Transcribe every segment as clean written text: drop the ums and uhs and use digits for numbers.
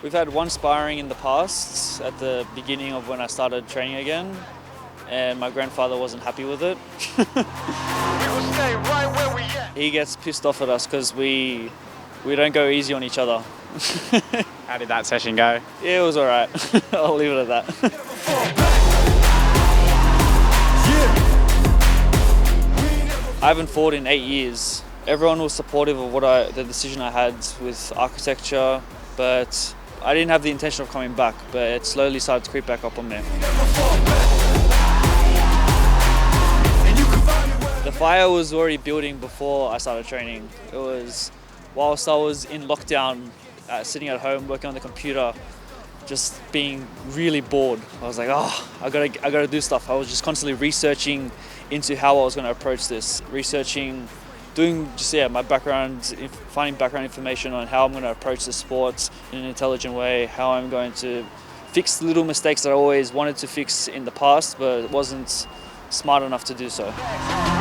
We've had one sparring in the past at the beginning of when I started training again, and my grandfather wasn't happy with it. We will stay right where we at. He gets pissed off at us because we don't go easy on each other. How did that session go? Yeah, it was all right. I'll leave it at that. I haven't fought in 8 years. Everyone was supportive of the decision I had with architecture, but I didn't have the intention of coming back, but it slowly started to creep back up on me. The fire was already building before I started training. It was whilst I was in lockdown, sitting at home working on the computer, just being really bored. I was like, I gotta do stuff. I was just constantly researching into how I was going to approach this, doing my background, finding background information on how I'm going to approach the sport in an intelligent way, how I'm going to fix the little mistakes that I always wanted to fix in the past, but wasn't smart enough to do so. We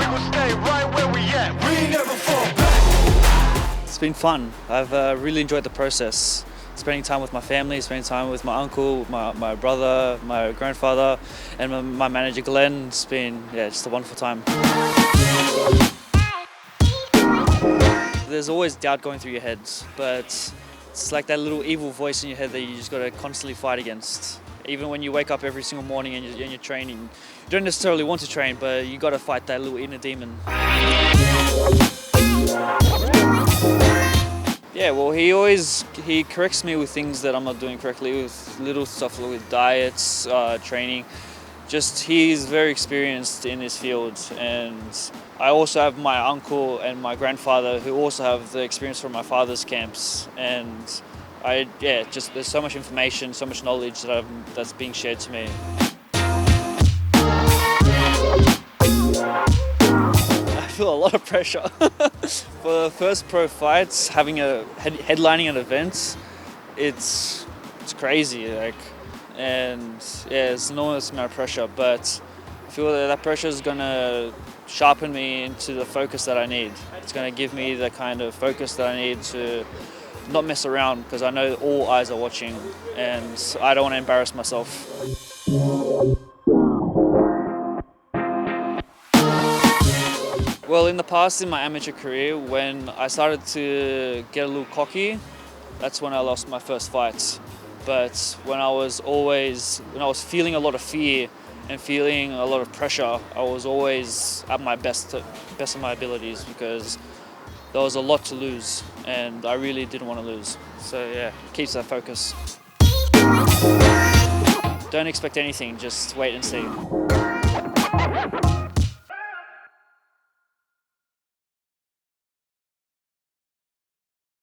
will stay right where we at. We never fall back. It's been fun. I've really enjoyed the process. Spending time with my family, spending time with my uncle, my brother, my grandfather, and my manager Glenn. It's been just a wonderful time. There's always doubt going through your head, but it's like that little evil voice in your head that you just got to constantly fight against. Even when you wake up every single morning and you're training, you don't necessarily want to train, but you got to fight that little inner demon. Yeah, well, he corrects me with things that I'm not doing correctly, with little stuff with diets, training. Just he's very experienced in this field, and I also have my uncle and my grandfather who also have the experience from my father's camps, and there's so much information, so much knowledge that's being shared to me. I feel a lot of pressure. For the first pro fights, headlining an event, it's crazy. It's enormous amount of pressure, but I feel that pressure is gonna sharpen me into the focus that I need. It's gonna give me the kind of focus that I need to not mess around, because I know all eyes are watching and I don't want to embarrass myself. Well, in the past, in my amateur career, when I started to get a little cocky, that's when I lost my first fight. But when I was feeling a lot of fear and feeling a lot of pressure, I was always at my best of my abilities, because there was a lot to lose and I really didn't want to lose. So it keeps that focus. Don't expect anything, just wait and see.